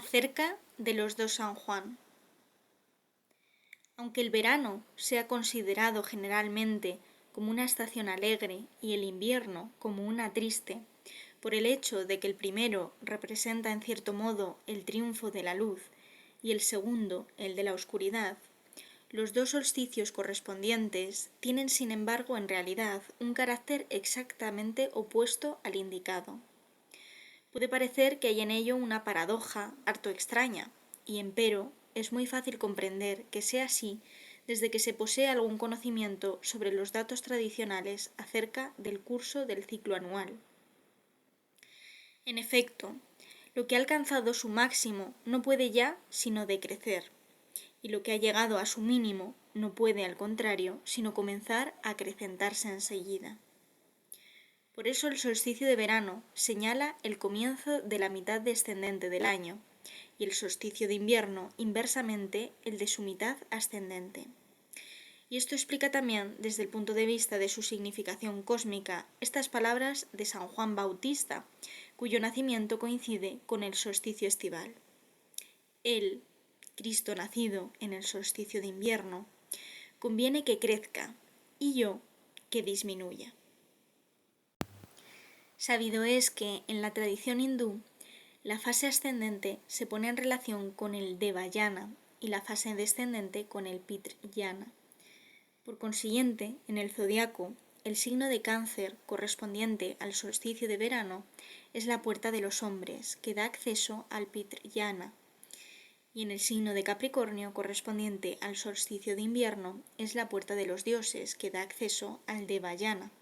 Acerca de los dos San Juan. Aunque el verano sea considerado generalmente como una estación alegre y el invierno como una triste, por el hecho de que el primero representa en cierto modo el triunfo de la luz y el segundo el de la oscuridad, los dos solsticios correspondientes tienen sin embargo en realidad un carácter exactamente opuesto al indicado. Puede parecer que hay en ello una paradoja harto extraña, y empero es muy fácil comprender que sea así desde que se posee algún conocimiento sobre los datos tradicionales acerca del curso del ciclo anual. En efecto, lo que ha alcanzado su máximo no puede ya sino decrecer, y lo que ha llegado a su mínimo no puede, al contrario, sino comenzar a acrecentarse enseguida. Por eso el solsticio de verano señala el comienzo de la mitad descendente del año, y el solsticio de invierno, inversamente, el de su mitad ascendente. Y esto explica también, desde el punto de vista de su significación cósmica, estas palabras de San Juan Bautista, cuyo nacimiento coincide con el solsticio estival. Él, Cristo nacido en el solsticio de invierno, conviene que crezca, y yo que disminuya. Sabido es que, en la tradición hindú, la fase ascendente se pone en relación con el Devayana y la fase descendente con el Pitrayana. Por consiguiente, en el zodiaco, el signo de Cáncer correspondiente al solsticio de verano es la puerta de los hombres, que da acceso al Pitrayana, y en el signo de Capricornio correspondiente al solsticio de invierno es la puerta de los dioses, que da acceso al Devayana.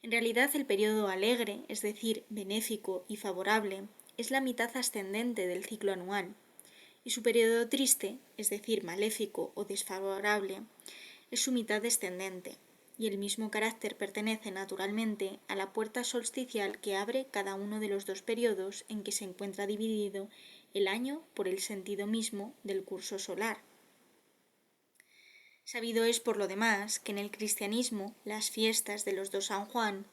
En realidad el periodo alegre, es decir, benéfico y favorable, es la mitad ascendente del ciclo anual, y su periodo triste, es decir, maléfico o desfavorable, es su mitad descendente, y el mismo carácter pertenece naturalmente a la puerta solsticial que abre cada uno de los dos periodos en que se encuentra dividido el año por el sentido mismo del curso solar. Sabido es, por lo demás, que en el cristianismo las fiestas de los dos San Juan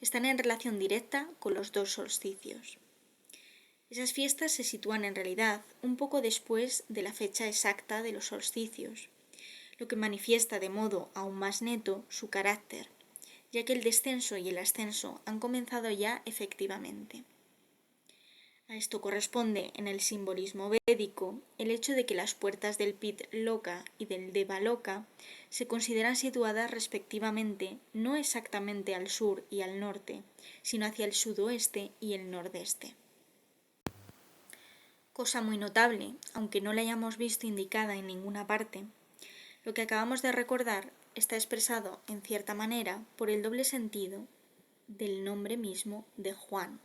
están en relación directa con los dos solsticios. Esas fiestas se sitúan en realidad un poco después de la fecha exacta de los solsticios, lo que manifiesta de modo aún más neto su carácter, ya que el descenso y el ascenso han comenzado ya efectivamente. A esto corresponde, en el simbolismo védico, el hecho de que las puertas del Pitloka y del Devaloka se consideran situadas respectivamente no exactamente al sur y al norte, sino hacia el sudoeste y el nordeste. Cosa muy notable, aunque no la hayamos visto indicada en ninguna parte, lo que acabamos de recordar está expresado, en cierta manera, por el doble sentido del nombre mismo de Juan.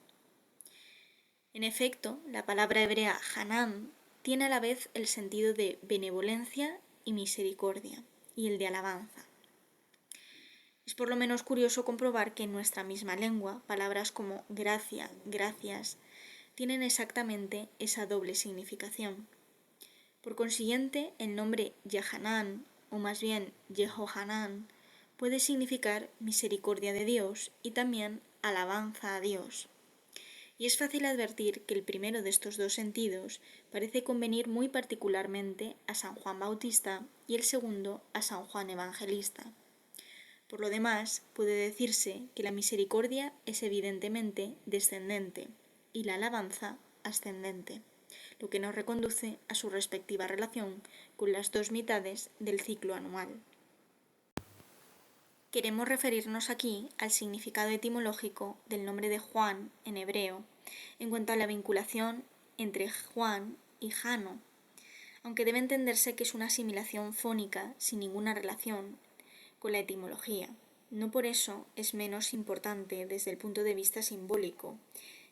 En efecto, la palabra hebrea Hanan tiene a la vez el sentido de benevolencia y misericordia, y el de alabanza. Es por lo menos curioso comprobar que en nuestra misma lengua palabras como gracia, gracias, tienen exactamente esa doble significación. Por consiguiente, el nombre Yehanan, o más bien Yehohanan, puede significar misericordia de Dios y también alabanza a Dios. Y es fácil advertir que el primero de estos dos sentidos parece convenir muy particularmente a San Juan Bautista y el segundo a San Juan Evangelista. Por lo demás, puede decirse que la misericordia es evidentemente descendente y la alabanza ascendente, lo que nos reconduce a su respectiva relación con las dos mitades del ciclo anual. Queremos referirnos aquí al significado etimológico del nombre de Juan en hebreo, en cuanto a la vinculación entre Juan y Jano, aunque debe entenderse que es una asimilación fónica sin ninguna relación con la etimología. No por eso es menos importante desde el punto de vista simbólico,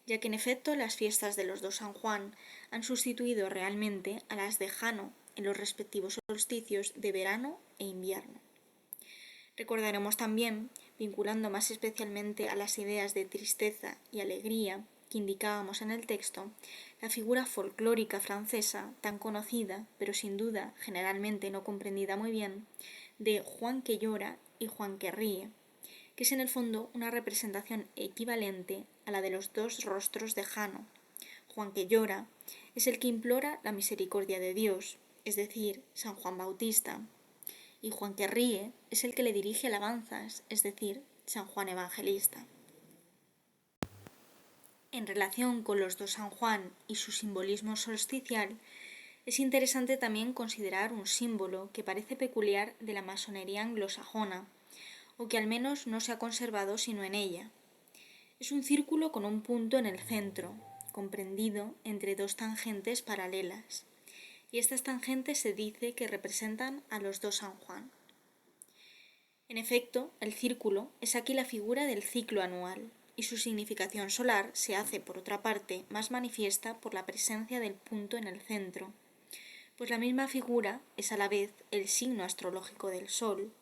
ya que en efecto las fiestas de los dos San Juan han sustituido realmente a las de Jano en los respectivos solsticios de verano e invierno. Recordaremos también, vinculando más especialmente a las ideas de tristeza y alegría que indicábamos en el texto, la figura folclórica francesa tan conocida, pero sin duda generalmente no comprendida muy bien, de Juan que llora y Juan que ríe, que es en el fondo una representación equivalente a la de los dos rostros de Jano, Juan que llora es el que implora la misericordia de Dios, es decir, San Juan Bautista, y Juan que ríe es el que le dirige alabanzas, es decir, San Juan Evangelista. En relación con los dos San Juan y su simbolismo solsticial, es interesante también considerar un símbolo que parece peculiar de la masonería anglosajona, o que al menos no se ha conservado sino en ella. Es un círculo con un punto en el centro, comprendido entre dos tangentes paralelas, y estas tangentes se dice que representan a los dos San Juan. En efecto, el círculo es aquí la figura del ciclo anual, y su significación solar se hace, por otra parte, más manifiesta por la presencia del punto en el centro, pues la misma figura es a la vez el signo astrológico del Sol,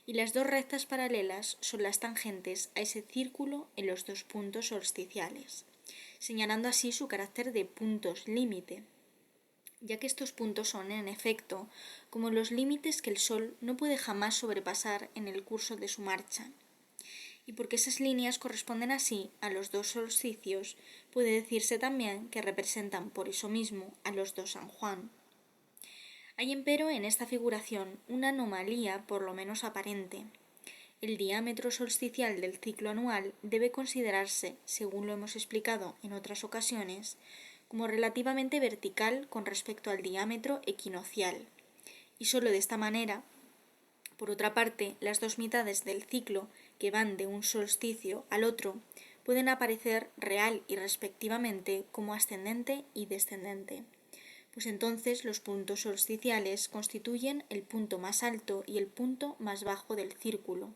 y las dos rectas paralelas son las tangentes a ese círculo en los dos puntos solsticiales, señalando así su carácter de puntos límite, ya que estos puntos son, en efecto, como los límites que el Sol no puede jamás sobrepasar en el curso de su marcha. Y porque esas líneas corresponden así a los dos solsticios, puede decirse también que representan por eso mismo a los dos San Juan. Hay empero en esta figuración una anomalía por lo menos aparente. El diámetro solsticial del ciclo anual debe considerarse, según lo hemos explicado en otras ocasiones, como relativamente vertical con respecto al diámetro equinoccial, y sólo de esta manera, por otra parte, las dos mitades del ciclo que van de un solsticio al otro pueden aparecer real y respectivamente como ascendente y descendente, pues entonces los puntos solsticiales constituyen el punto más alto y el punto más bajo del círculo.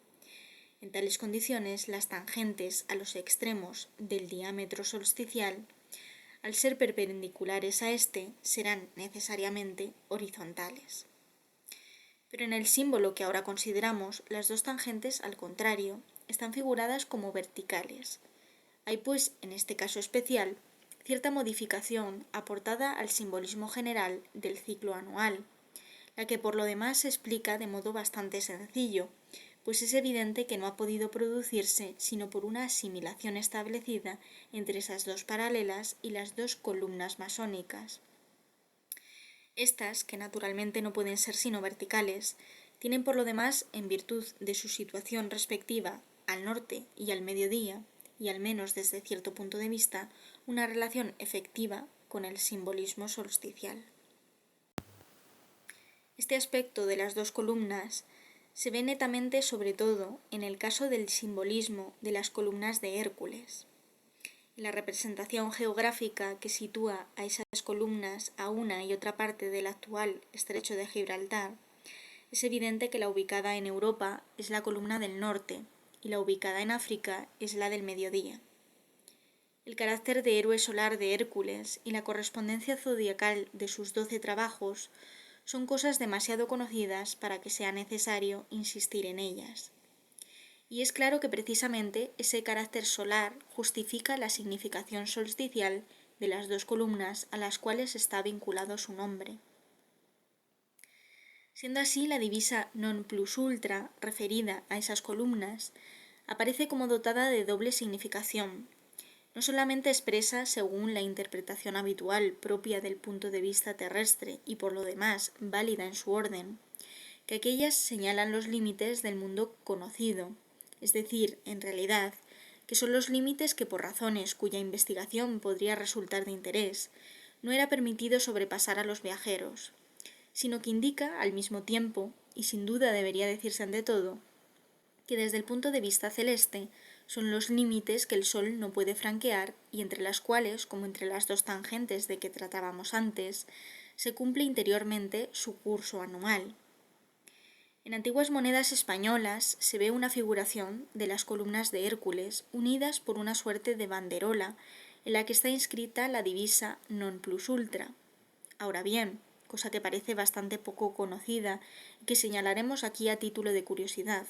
En tales condiciones, las tangentes a los extremos del diámetro solsticial, al ser perpendiculares a éste, serán necesariamente horizontales. Pero en el símbolo que ahora consideramos, las dos tangentes, al contrario, están figuradas como verticales. Hay pues, en este caso especial, cierta modificación aportada al simbolismo general del ciclo anual, la que por lo demás se explica de modo bastante sencillo, pues es evidente que no ha podido producirse sino por una asimilación establecida entre esas dos paralelas y las dos columnas masónicas. Estas, que naturalmente no pueden ser sino verticales, tienen por lo demás, en virtud de su situación respectiva al norte y al mediodía, y al menos desde cierto punto de vista, una relación efectiva con el simbolismo solsticial. Este aspecto de las dos columnas se ve netamente sobre todo en el caso del simbolismo de las columnas de Hércules. En la representación geográfica que sitúa a esas columnas a una y otra parte del actual estrecho de Gibraltar, es evidente que la ubicada en Europa es la columna del norte y la ubicada en África es la del mediodía. El carácter de héroe solar de Hércules y la correspondencia zodiacal de sus 12 trabajos son cosas demasiado conocidas para que sea necesario insistir en ellas. Y es claro que precisamente ese carácter solar justifica la significación solsticial de las dos columnas a las cuales está vinculado su nombre. Siendo así, la divisa non plus ultra, referida a esas columnas, aparece como dotada de doble significación. No solamente expresa, según la interpretación habitual propia del punto de vista terrestre y por lo demás válida en su orden, que aquellas señalan los límites del mundo conocido, es decir, en realidad, que son los límites que por razones cuya investigación podría resultar de interés, no era permitido sobrepasar a los viajeros, sino que indica al mismo tiempo, y sin duda debería decirse ante todo, que desde el punto de vista celeste son los límites que el Sol no puede franquear y entre las cuales, como entre las dos tangentes de que tratábamos antes, se cumple interiormente su curso anual. En antiguas monedas españolas se ve una figuración de las columnas de Hércules unidas por una suerte de banderola en la que está inscrita la divisa non plus ultra. Ahora bien, cosa que parece bastante poco conocida y que señalaremos aquí a título de curiosidad,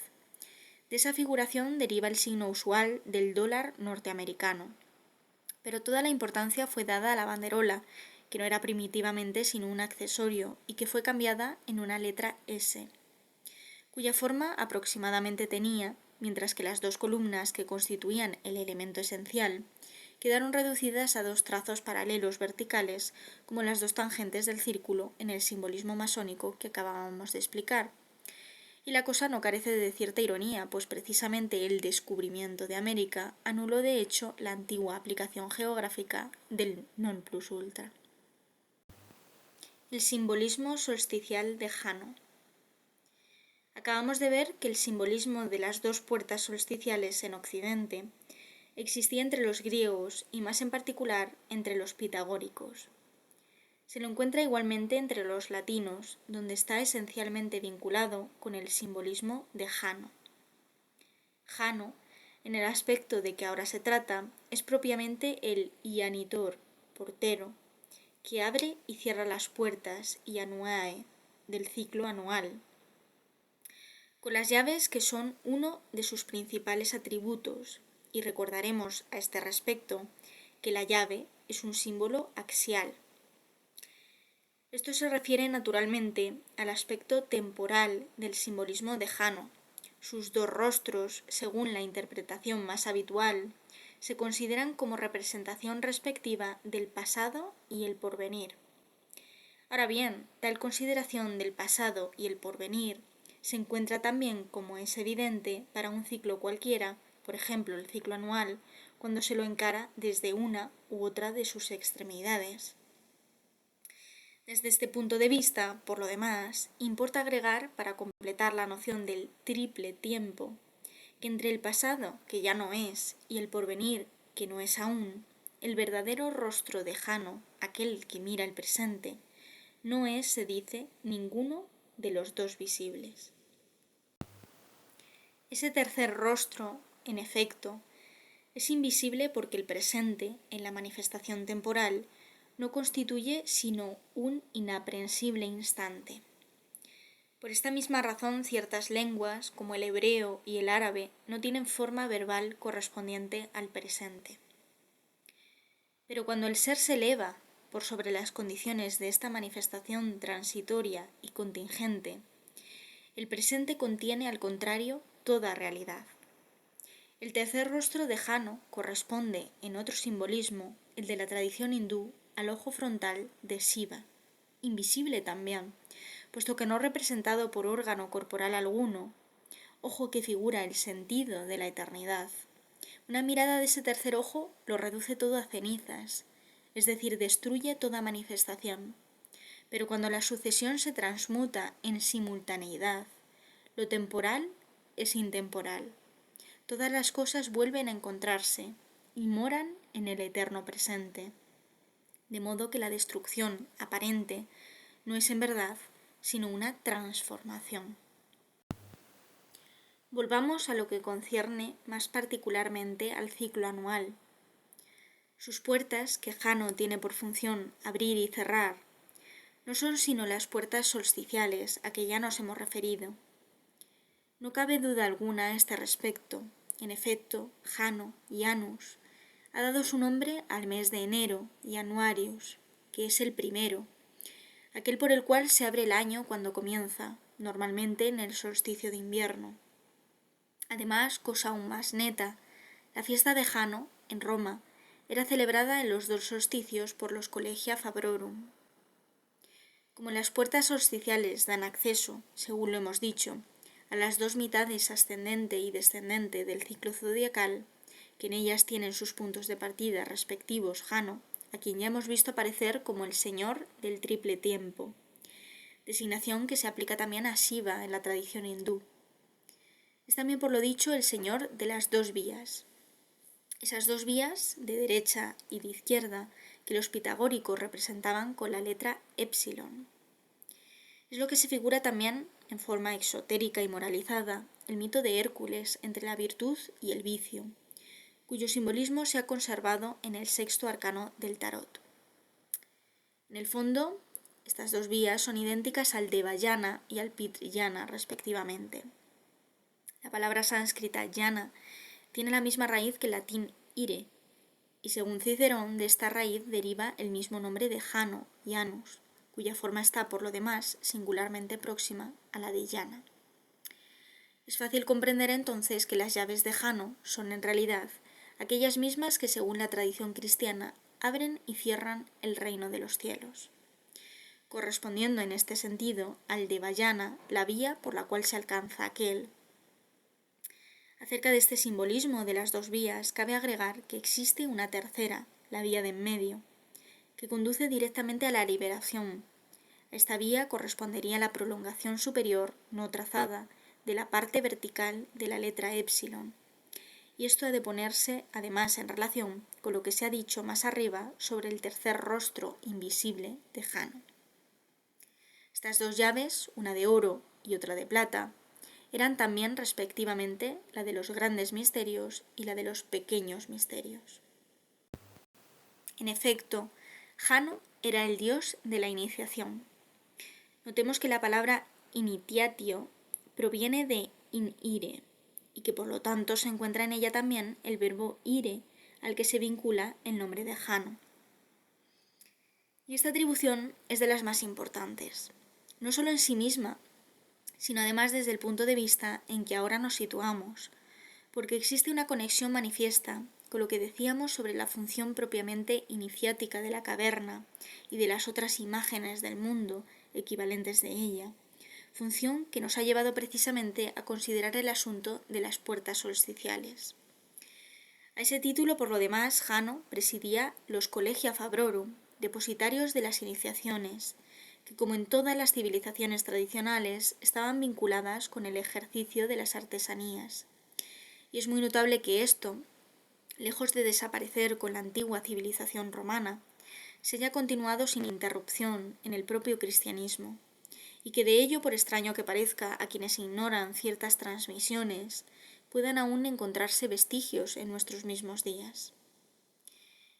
de esa figuración deriva el signo usual del dólar norteamericano. Pero toda la importancia fue dada a la banderola, que no era primitivamente sino un accesorio y que fue cambiada en una letra S, cuya forma aproximadamente tenía, mientras que las dos columnas que constituían el elemento esencial, quedaron reducidas a 2 trazos paralelos verticales, como las 2 tangentes del círculo en el simbolismo masónico que acabábamos de explicar. Y la cosa no carece de cierta ironía, pues precisamente el descubrimiento de América anuló de hecho la antigua aplicación geográfica del non plus ultra. El simbolismo solsticial de Jano. Acabamos de ver que el simbolismo de las 2 puertas solsticiales en Occidente existía entre los griegos y más en particular entre los pitagóricos. Se lo encuentra igualmente entre los latinos, donde está esencialmente vinculado con el simbolismo de Jano. Jano, en el aspecto de que ahora se trata, es propiamente el ianitor, portero, que abre y cierra las puertas ianuae del ciclo anual, con las llaves que son uno de sus principales atributos, y recordaremos a este respecto que la llave es un símbolo axial. Esto se refiere naturalmente al aspecto temporal del simbolismo de Jano. Sus 2 rostros, según la interpretación más habitual, se consideran como representación respectiva del pasado y el porvenir. Ahora bien, tal consideración del pasado y el porvenir se encuentra también, como es evidente, para un ciclo cualquiera, por ejemplo el ciclo anual, cuando se lo encara desde una u otra de sus extremidades. Desde este punto de vista, por lo demás, importa agregar, para completar la noción del triple tiempo, que entre el pasado, que ya no es, y el porvenir, que no es aún, el verdadero rostro de Jano, aquel que mira el presente, no es, se dice, ninguno de los 2 visibles. Ese tercer rostro, en efecto, es invisible porque el presente, en la manifestación temporal, no constituye sino un inaprensible instante. Por esta misma razón, ciertas lenguas, como el hebreo y el árabe, no tienen forma verbal correspondiente al presente. Pero cuando el ser se eleva por sobre las condiciones de esta manifestación transitoria y contingente, el presente contiene, al contrario, toda realidad. El tercer rostro de Jano corresponde, en otro simbolismo, el de la tradición hindú, al ojo frontal de Shiva, invisible también, puesto que no representado por órgano corporal alguno, ojo que figura el sentido de la eternidad. Una mirada de ese tercer ojo lo reduce todo a cenizas, es decir, destruye toda manifestación. Pero cuando la sucesión se transmuta en simultaneidad, lo temporal es intemporal. Todas las cosas vuelven a encontrarse y moran en el eterno presente. De modo que la destrucción aparente no es en verdad sino una transformación. Volvamos a lo que concierne más particularmente al ciclo anual. Sus puertas, que Jano tiene por función abrir y cerrar, no son sino las puertas solsticiales a que ya nos hemos referido. No cabe duda alguna a este respecto. En efecto, Jano, Janus, ha dado su nombre al mes de enero, Januarius, que es el primero, aquel por el cual se abre el año cuando comienza, normalmente en el solsticio de invierno. Además, cosa aún más neta, la fiesta de Jano, en Roma, era celebrada en los 2 solsticios por los Collegia Fabrorum. Como las puertas solsticiales dan acceso, según lo hemos dicho, a las 2 mitades ascendente y descendente del ciclo zodiacal, que en ellas tienen sus puntos de partida respectivos Jano, a quien ya hemos visto aparecer como el señor del triple tiempo, designación que se aplica también a Shiva en la tradición hindú. Es también, por lo dicho, el señor de las 2 vías. Esas 2 vías, de derecha y de izquierda, que los pitagóricos representaban con la letra épsilon. Es lo que se figura también, en forma exotérica y moralizada, el mito de Hércules entre la virtud y el vicio, cuyo simbolismo se ha conservado en el 6º arcano del tarot. En el fondo, estas 2 vías son idénticas al Devayana y al Pitriyana, respectivamente. La palabra sánscrita yana tiene la misma raíz que el latín ire, y según Cicerón, de esta raíz deriva el mismo nombre de Jano, Janus, cuya forma está, por lo demás, singularmente próxima a la de Jana. Es fácil comprender entonces que las llaves de Jano son en realidad aquellas mismas que según la tradición cristiana abren y cierran el reino de los cielos, correspondiendo en este sentido al de Vayana, la vía por la cual se alcanza aquel. Acerca de este simbolismo de las dos vías, cabe agregar que existe una tercera, la vía de en medio, que conduce directamente a la liberación. Esta vía correspondería a la prolongación superior, no trazada, de la parte vertical de la letra épsilon. Y esto ha de ponerse además en relación con lo que se ha dicho más arriba sobre el tercer rostro invisible de Jano. Estas dos llaves, una de oro y otra de plata, eran también respectivamente la de los grandes misterios y la de los pequeños misterios. En efecto, Jano era el dios de la iniciación. Notemos que la palabra initiatio proviene de inire y que por lo tanto se encuentra en ella también el verbo ire al que se vincula el nombre de Jano. Y esta atribución es de las más importantes, no solo en sí misma, sino además desde el punto de vista en que ahora nos situamos, porque existe una conexión manifiesta con lo que decíamos sobre la función propiamente iniciática de la caverna y de las otras imágenes del mundo equivalentes de ella, función que nos ha llevado precisamente a considerar el asunto de las puertas solsticiales. A ese título, por lo demás, Jano presidía los Collegia Fabrorum, depositarios de las iniciaciones, que como en todas las civilizaciones tradicionales estaban vinculadas con el ejercicio de las artesanías. Y es muy notable que esto, lejos de desaparecer con la antigua civilización romana, se haya continuado sin interrupción en el propio cristianismo, y que de ello, por extraño que parezca a quienes ignoran ciertas transmisiones, puedan aún encontrarse vestigios en nuestros mismos días.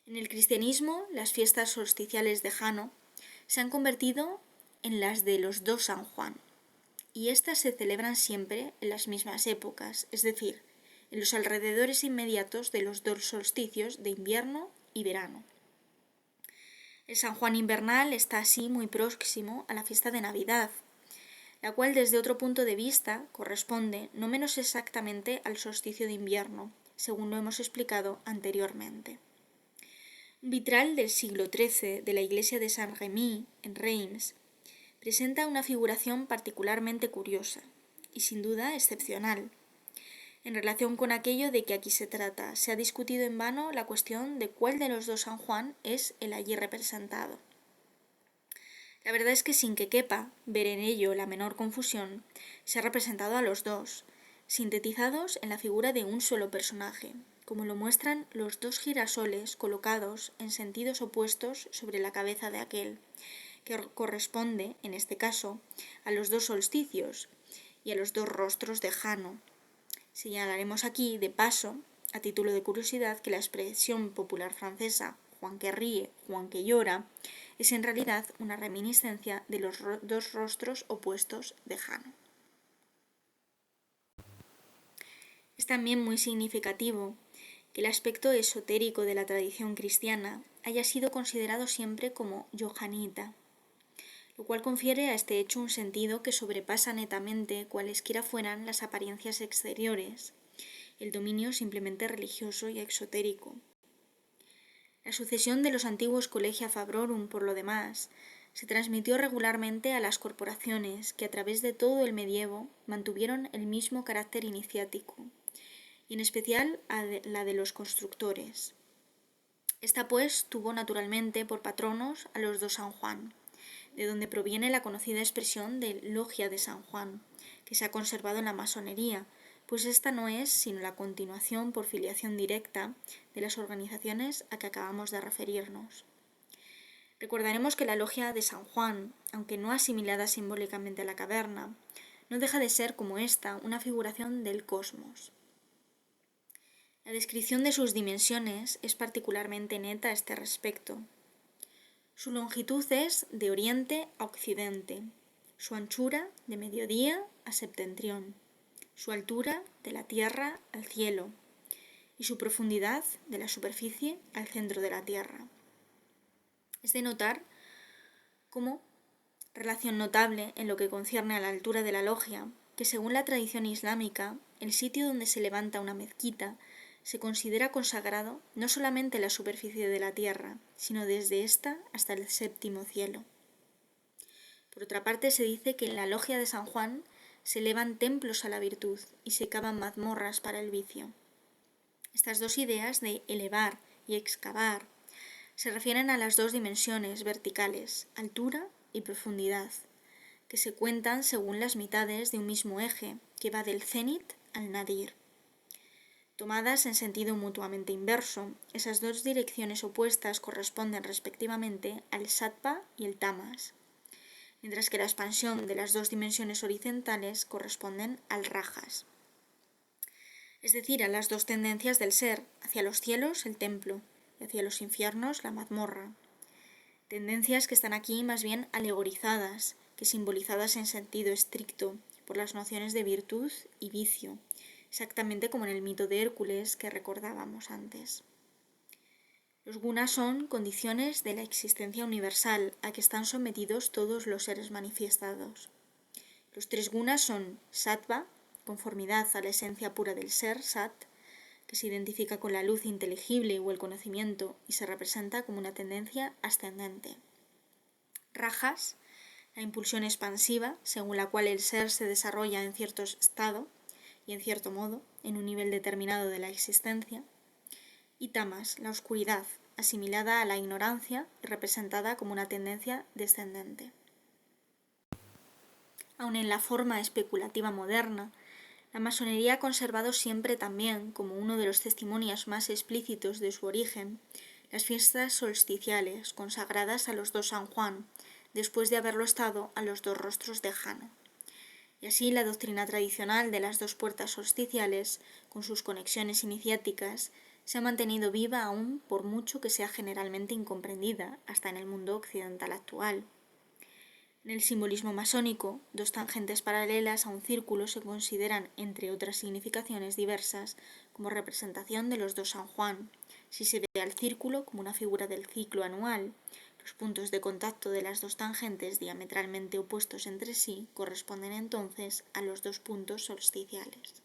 En el cristianismo, las fiestas solsticiales de Jano se han convertido en las de los dos San Juan, y éstas se celebran siempre en las mismas épocas, es decir, en los alrededores inmediatos de los dos solsticios de invierno y verano. El San Juan invernal está así muy próximo a la fiesta de Navidad, la cual desde otro punto de vista corresponde no menos exactamente al solsticio de invierno, según lo hemos explicado anteriormente. Un vitral del siglo XIII de la iglesia de Saint-Rémy, en Reims, presenta una figuración particularmente curiosa y sin duda excepcional. En relación con aquello de que aquí se trata, se ha discutido en vano la cuestión de cuál de los dos San Juan es el allí representado. La verdad es que sin que quepa ver en ello la menor confusión, se ha representado a los dos, sintetizados en la figura de un solo personaje, como lo muestran los dos girasoles colocados en sentidos opuestos sobre la cabeza de aquel, que corresponde, en este caso, a los dos solsticios y a los dos rostros de Jano. Señalaremos aquí, de paso, a título de curiosidad, que la expresión popular francesa Juan que ríe, Juan que llora, es en realidad una reminiscencia de los dos rostros opuestos de Jano. Es también muy significativo que el aspecto esotérico de la tradición cristiana haya sido considerado siempre como johanita, lo cual confiere a este hecho un sentido que sobrepasa netamente cualesquiera fueran las apariencias exteriores, el dominio simplemente religioso y exotérico. La sucesión de los antiguos Collegia Fabrorum, por lo demás, se transmitió regularmente a las corporaciones que a través de todo el medievo mantuvieron el mismo carácter iniciático, y en especial a la de los constructores. Esta pues tuvo naturalmente por patronos a los dos San Juan, de donde proviene la conocida expresión de Logia de San Juan, que se ha conservado en la masonería, pues esta no es sino la continuación por filiación directa de las organizaciones a que acabamos de referirnos. Recordaremos que la Logia de San Juan, aunque no asimilada simbólicamente a la caverna, no deja de ser como esta una figuración del cosmos. La descripción de sus dimensiones es particularmente neta a este respecto. Su longitud es de oriente a occidente, su anchura de mediodía a septentrión, su altura de la tierra al cielo y su profundidad de la superficie al centro de la tierra. Es de notar como relación notable en lo que concierne a la altura de la logia, que según la tradición islámica, el sitio donde se levanta una mezquita se considera consagrado no solamente la superficie de la tierra, sino desde ésta hasta el séptimo cielo. Por otra parte, se dice que en la logia de San Juan se elevan templos a la virtud y se cavan mazmorras para el vicio. Estas dos ideas de elevar y excavar se refieren a las dos dimensiones verticales, altura y profundidad, que se cuentan según las mitades de un mismo eje que va del cenit al nadir. Tomadas en sentido mutuamente inverso, esas dos direcciones opuestas corresponden respectivamente al sattva y el tamas, mientras que la expansión de las dos dimensiones horizontales corresponden al rajas, es decir, a las dos tendencias del ser, hacia los cielos el templo y hacia los infiernos la mazmorra. Tendencias que están aquí más bien alegorizadas que simbolizadas en sentido estricto por las nociones de virtud y vicio, exactamente como en el mito de Hércules que recordábamos antes. Los gunas son condiciones de la existencia universal a que están sometidos todos los seres manifestados. Los tres gunas son sattva, conformidad a la esencia pura del ser, sat, que se identifica con la luz inteligible o el conocimiento y se representa como una tendencia ascendente. Rajas, la impulsión expansiva, según la cual el ser se desarrolla en cierto estado y en cierto modo, en un nivel determinado de la existencia. Y tamas, la oscuridad, asimilada a la ignorancia y representada como una tendencia descendente. Aun en la forma especulativa moderna, la masonería ha conservado siempre también, como uno de los testimonios más explícitos de su origen, las fiestas solsticiales consagradas a los dos San Juan, después de haberlo estado a los dos rostros de Jano. Y así la doctrina tradicional de las dos puertas solsticiales, con sus conexiones iniciáticas, se ha mantenido viva aún por mucho que sea generalmente incomprendida hasta en el mundo occidental actual. En el simbolismo masónico, dos tangentes paralelas a un círculo se consideran, entre otras significaciones diversas, como representación de los dos San Juan, si se ve al círculo como una figura del ciclo anual. Los puntos de contacto de las dos tangentes diametralmente opuestos entre sí corresponden entonces a los dos puntos solsticiales.